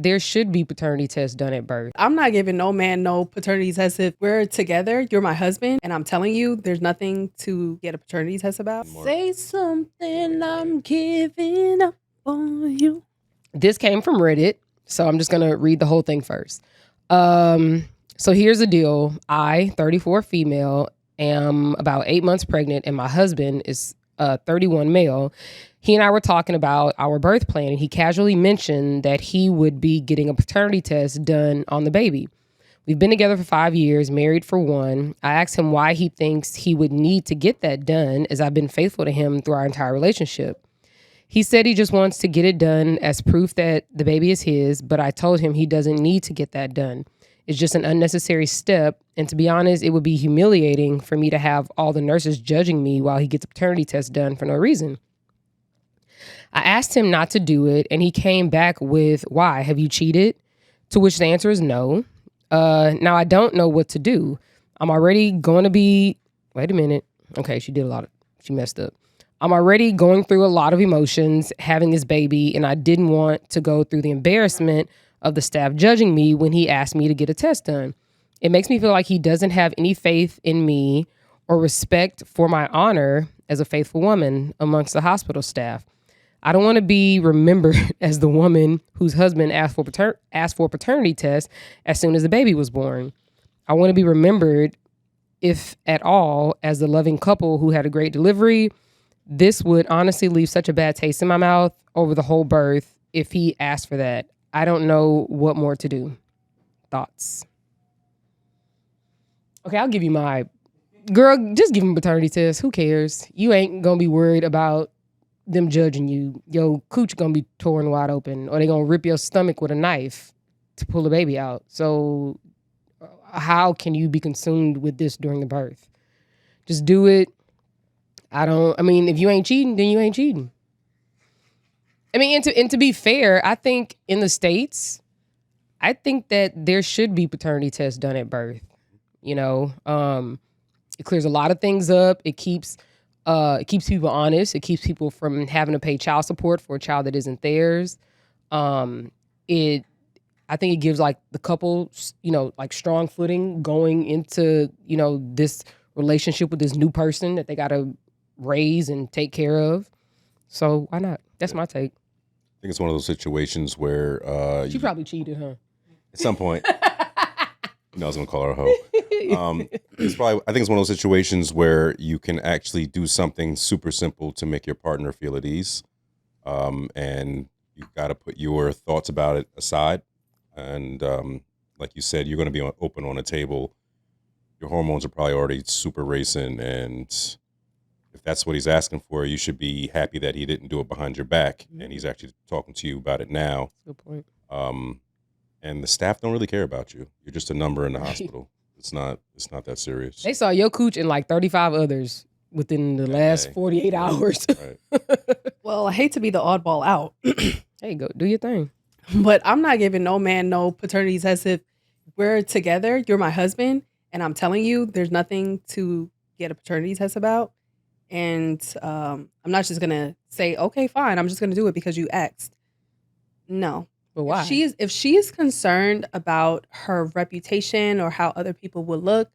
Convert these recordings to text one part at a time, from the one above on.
There should be paternity tests done at birth. I'm not giving no man no paternity test. If we're together, you're my husband, and I'm telling you there's nothing to get a paternity test about. Say something, I'm giving up on you. This came from Reddit, so I'm just going to read the whole thing first. So here's the deal. I, 34 female, am about 8 months pregnant, and my husband is 31 male. He and I were talking about our birth plan, and he casually mentioned that he would be getting a paternity test done on the baby. We've been together for 5 years, married for 1. I asked him why he thinks he would need to get that done, as I've been faithful to him through our entire relationship. He said he just wants to get it done as proof that the baby is his, but I told him he doesn't need to get that done. It's just an unnecessary step, and to be honest, it would be humiliating for me to have all the nurses judging me while he gets a paternity test done for no reason. I asked him not to do it, and he came back with, "Why? Have you cheated?" To which the answer is no. Now, I don't know what to do. I'm already going to be... Wait a minute. Okay, she messed up. I'm already going through a lot of emotions having this baby, and I didn't want to go through the embarrassment of the staff judging me when he asked me to get a test done. It makes me feel like he doesn't have any faith in me or respect for my honor as a faithful woman amongst the hospital staff. I don't want to be remembered as the woman whose husband asked for a paternity test as soon as the baby was born. I want to be remembered, if at all, as the loving couple who had a great delivery. This would honestly leave such a bad taste in my mouth over the whole birth if he asked for that. I don't know what more to do. Thoughts? Okay, I'll give you my... Girl, just give him a paternity test. Who cares? You ain't going to be worried about them judging you. Your cooch going to be torn wide open, or they going to rip your stomach with a knife to pull the baby out. So how can you be consumed with this during the birth? Just do it. If you ain't cheating, then you ain't cheating. And to be fair, I think in the States, I think that there should be paternity tests done at birth. You know, it clears a lot of things up. It keeps people honest. It keeps people from having to pay child support for a child that isn't theirs. I think it gives like the couple, like strong footing going into, this relationship with this new person that they got to raise and take care of. So why not? That's my take. I think it's one of those situations where she probably cheated, huh? At some point. I was gonna call her a hoe. I think it's one of those situations where you can actually do something super simple to make your partner feel at ease, and you've got to put your thoughts about it aside. And like you said, you're going to be open on a table. Your hormones are probably already super racing, and if that's what he's asking for, you should be happy that he didn't do it behind your back, and he's actually talking to you about it now. Good point. And the staff don't really care about you. You're just a number in the hospital. It's not that serious. They saw your cooch and like 35 others within the last 48 hours. Right. Well, I hate to be the oddball out. Hey, go do your thing. But I'm not giving no man no paternity test. If we're together, you're my husband, and I'm telling you there's nothing to get a paternity test about. And I'm not just going to say, okay, fine, I'm just going to do it because you asked. No. But why? If she is concerned about her reputation or how other people will look,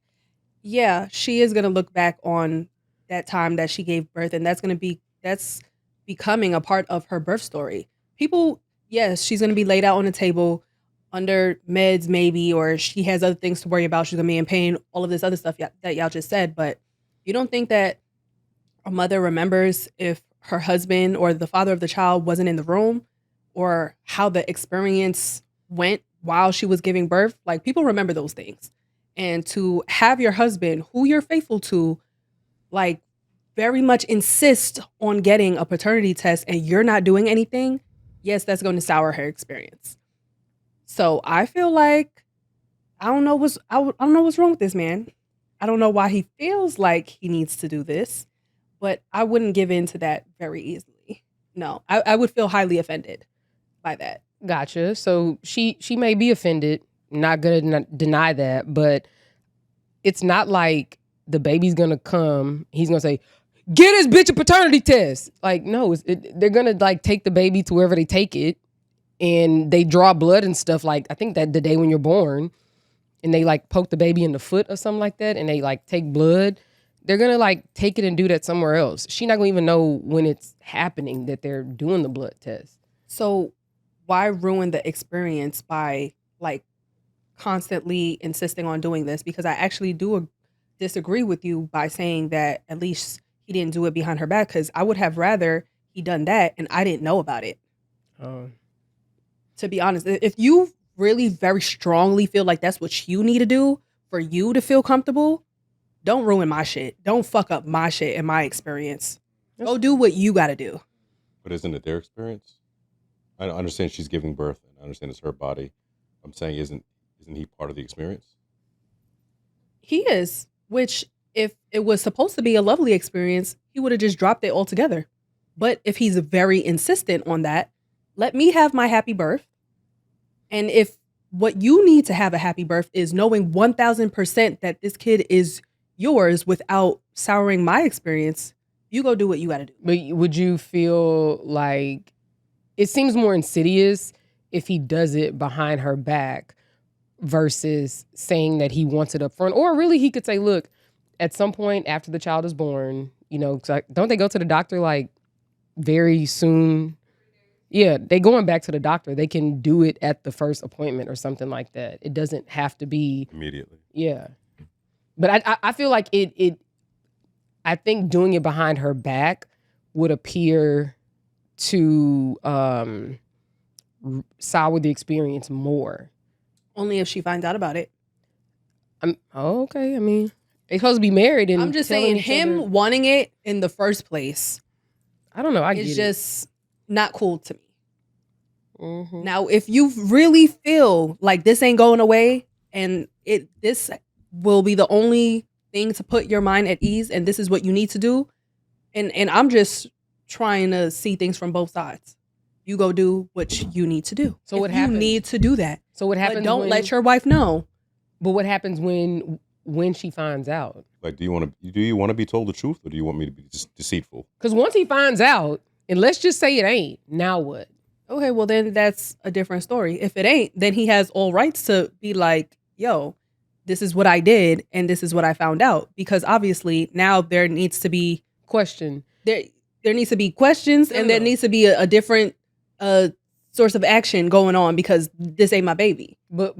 yeah, she is going to look back on that time that she gave birth, and that's becoming a part of her birth story. People, yes, she's going to be laid out on a table under meds maybe, or she has other things to worry about. She's going to be in pain, all of this other stuff that y'all just said. But you don't think that a mother remembers if her husband or the father of the child wasn't in the room, or how the experience went while she was giving birth? Like, people remember those things. And to have your husband, who you're faithful to, like, very much insist on getting a paternity test and you're not doing anything, yes, that's going to sour her experience. So I feel like I don't know what's wrong with this man. I don't know why he feels like he needs to do this, but I wouldn't give in to that very easily. No, I would feel highly offended by that. Gotcha. So she may be offended. Not gonna deny that, but it's not like the baby's gonna come. He's gonna say, "Get this bitch a paternity test." Like, no, they're gonna like take the baby to wherever they take it, and they draw blood and stuff, like I think that the day when you're born, and they like poke the baby in the foot or something like that, and they like take blood, they're gonna like take it and do that somewhere else. She's not gonna even know when it's happening that they're doing the blood test. So why ruin the experience by like constantly insisting on doing this? Because I actually do disagree with you by saying that at least he didn't do it behind her back, because I would have rather he done that and I didn't know about it. To be honest, if you really very strongly feel like that's what you need to do for you to feel comfortable, don't ruin my shit. Don't fuck up my shit and my experience. Go do what you got to do. But isn't it their experience? I understand she's giving birth, and I understand it's her body. I'm saying, isn't he part of the experience? He is, which if it was supposed to be a lovely experience, he would have just dropped it altogether. But if he's very insistent on that, let me have my happy birth. And if what you need to have a happy birth is knowing 1000% that this kid is yours without souring my experience, you go do what you got to do. But would you feel like it seems more insidious if he does it behind her back versus saying that he wants it up front? Or really he could say, look, at some point after the child is born, you know, don't they go to the doctor like very soon? Yeah, they going back to the doctor. They can do it at the first appointment or something like that. It doesn't have to be immediately. Yeah. But I feel like I think doing it behind her back would appear to sour the experience more. Only if she finds out about it. Okay. I mean, they're supposed to be married, and I'm just saying him wanting it in the first place. I don't know. It's just not cool to me. Mm-hmm. Now, if you really feel like this ain't going away, and this will be the only thing to put your mind at ease, and this is what you need to do, and I'm just trying to see things from both sides. You go do what you need to do. So what happens? You need to do that. So what happens? But don't let your wife know. But what happens when she finds out? Like, do you want to be told the truth, or do you want me to be just deceitful? Because once he finds out, and let's just say it ain't, now what? Okay, well then that's a different story. If it ain't, then he has all rights to be like, yo, this is what I did and this is what I found out. Because obviously now there needs to be there needs to be questions, and there needs to be a different source of action going on, because this ain't my baby. But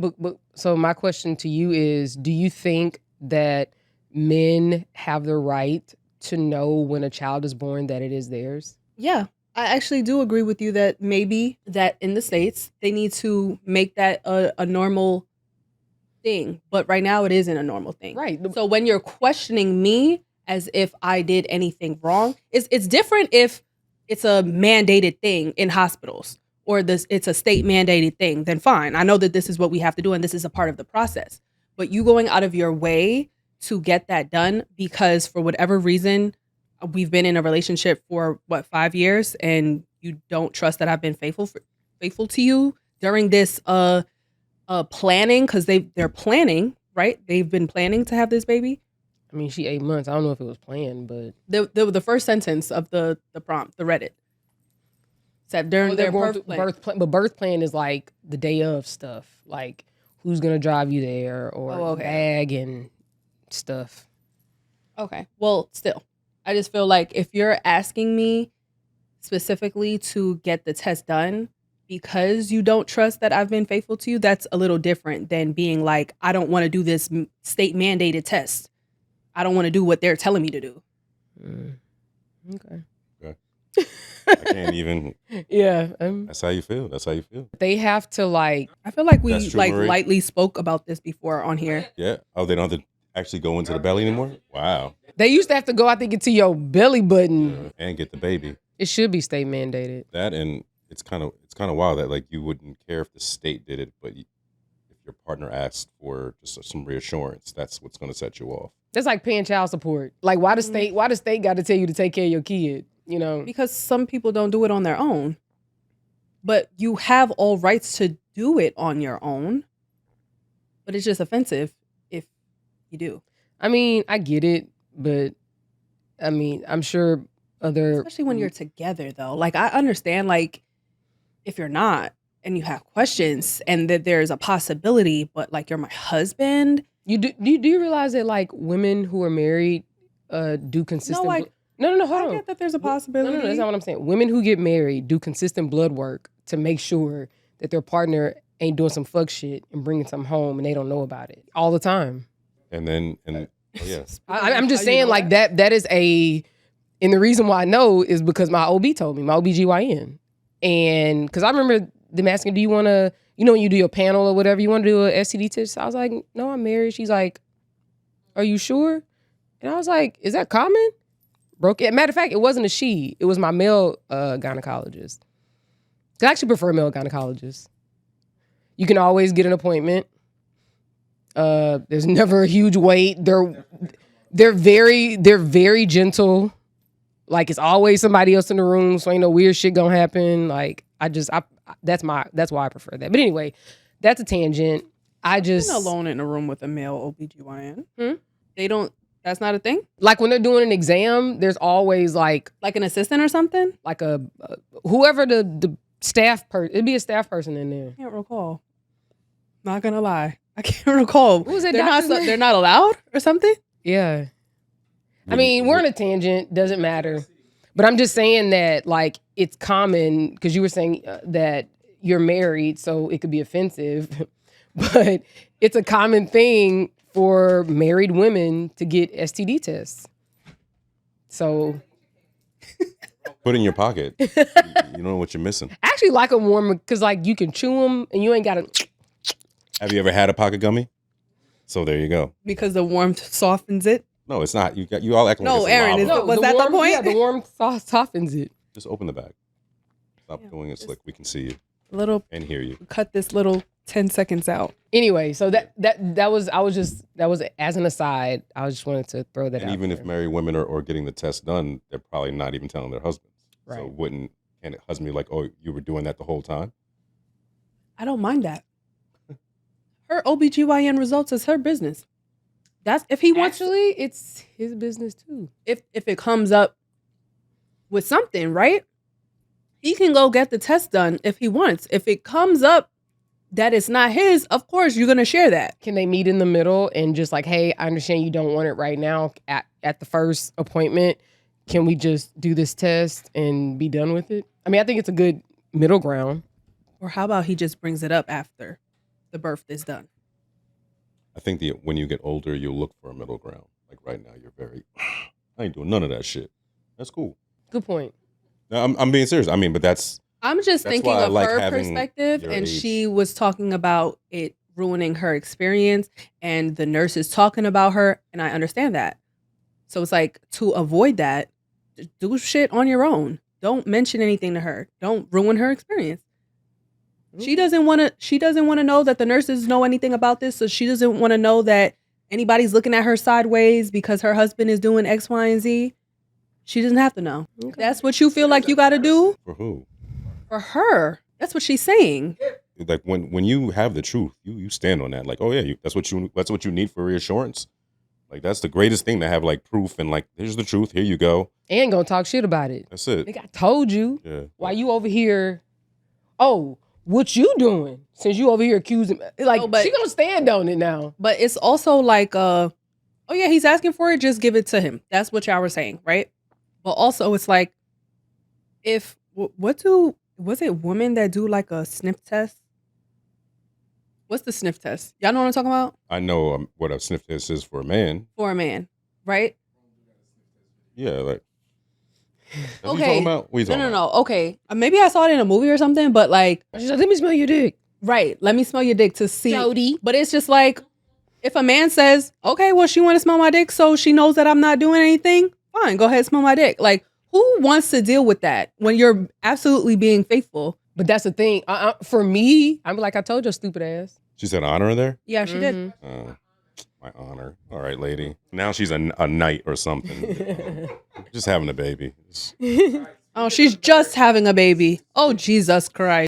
so my question to you is, do you think that men have the right to know when a child is born that it is theirs? Yeah. I actually do agree with you that maybe that in the States, they need to make that a normal thing. But right now it isn't a normal thing. Right. So when you're questioning me as if I did anything wrong, it's different if it's a mandated thing in hospitals, or it's a state mandated thing, then fine. I know that this is what we have to do and this is a part of the process. But you going out of your way to get that done because for whatever reason, we've been in a relationship for 5 years, and you don't trust that I've been faithful to you during this planning, because they're planning, right? They've been planning to have this baby. I mean, she 8 months. I don't know if it was planned, but the first sentence of the prompt, the Reddit, said during their birth plan. But birth plan is like the day of stuff, like who's gonna drive you there, or bag and stuff. Okay, well, still. I just feel like if you're asking me specifically to get the test done because you don't trust that I've been faithful to you, that's a little different than being like, I don't want to do this state mandated test. I don't want to do what they're telling me to do. Okay. I can't even. Yeah. That's how you feel. They have to I feel like we lightly spoke about this before on here. Yeah. Oh, they don't have to actually go into the belly anymore? Wow. They used to have to go, I think, into your belly button and get the baby. It should be state mandated. That, and it's kind of wild that like you wouldn't care if the state did it, but if your partner asked for just some reassurance, that's what's going to set you off. That's like paying child support. Like, why the state got to tell you to take care of your kid? You know, because some people don't do it on their own, but you have all rights to do it on your own. But it's just offensive if you do. I mean, I get it. But I mean, I'm sure especially when you're together though. Like, I understand, like, if you're not and you have questions and that there's a possibility, but like you're my husband. Do you realize that like women who are married do consistent? No, hold I on. get that there's a possibility. No, that's not what I'm saying. Women who get married do consistent blood work to make sure that their partner ain't doing some fuck shit and bringing something home and they don't know about it all the time. And I'm just saying like that is and the reason why I know is because my OB told me, my OBGYN. And because I remember them asking, do you want to, when you do your panel or whatever, you want to do a STD test? I was like, no, I'm married. She's like, are you sure? And I was like, is that common? Matter of fact, it wasn't a she. It was my male gynecologist. I actually prefer male gynecologists. You can always get an appointment. There's never a huge wait. They're very gentle. Like it's always somebody else in the room, so ain't no weird shit gonna happen. Like that's why I prefer that. But anyway, that's a tangent. I've been alone in a room with a male OBGYN. They don't. That's not a thing? Like when they're doing an exam, there's always like an assistant or something? Like whoever the staff person, it'd be a staff person in there. I can't recall. Not gonna lie. I can't recall. What was that they're not allowed or something? Yeah. I mean, we're on a tangent, doesn't matter. But I'm just saying that like it's common, because you were saying that you're married, so it could be offensive. But it's a common thing for married women to get STD tests. So put in your pocket. You don't know what you're missing. I actually like them warm because like you can chew them and you ain't got to. Have you ever had a pocket gummy? So there you go. Because the warmth softens it? No, it's not. You all act like it's Aaron, was that the point? Yeah, the warmth softens it. Just open the bag. Stop doing it slick. We can see you. And hear you. Cut this little 10 seconds out. Anyway, so that was as an aside. I just wanted to throw that out. And even there. if married women are getting the test done, they're probably not even telling their husbands. Right. So can a husband be like, oh, you were doing that the whole time? I don't mind that. Her OBGYN results is her business. That's if he wants. Actually, it's his business too. If it comes up with something, right? He can go get the test done if he wants. If it comes up that it's not his, of course you're gonna share that. Can they meet in the middle and just like, hey, I understand you don't want it right now at the first appointment. Can we just do this test and be done with it? I mean, I think it's a good middle ground. Or how about he just brings it up after the birth is done? I think when you get older, you'll look for a middle ground. Like right now, you're I ain't doing none of that shit. That's cool. Good point. No, I'm being serious. I mean, but I'm just thinking of like her perspective, and she was talking about it ruining her experience, and the nurse is talking about her, and I understand that. So it's like, to avoid that, just do shit on your own. Don't mention anything to her. Don't ruin her experience. She doesn't want to know that the nurses know anything about this, so she doesn't want to know that anybody's looking at her sideways because her husband is doing X, Y, and Z. She doesn't have to know. Okay. That's what you feel like you got to do? For who? For her. That's what she's saying. Like when you have the truth, you stand on that. Like, oh yeah, that's what you need for reassurance. Like that's the greatest thing to have, like proof and like, here's the truth. Here you go. And gonna talk shit about it. That's it. Like I told you. Yeah. Why you over here? Oh, what you doing? Since you over here accusing me, like she gonna stand on it now. But it's also like, oh yeah, he's asking for it. Just give it to him. That's what y'all were saying, right? But also, it's like, was it women that do like a sniff test? What's the sniff test? Y'all know what I'm talking about? I know what a sniff test is for a man. For a man, right? Yeah, like. Okay. What you talking about? What you talking about? No. Okay, maybe I saw it in a movie or something, but like, she's like, let me smell your dick. Right, let me smell your dick to see. Jody. But it's just like, if a man says, okay, well, she want to smell my dick, so she knows that I'm not doing anything. Fine, go ahead, smell my dick. Like, who wants to deal with that when you're absolutely being faithful? But that's the thing. For me, I'm like, I told your stupid ass. She said honor in there? Yeah, she did. My honor. All right, lady. Now she's a knight or something. Just having a baby. Oh, she's just having a baby. Oh, Jesus Christ.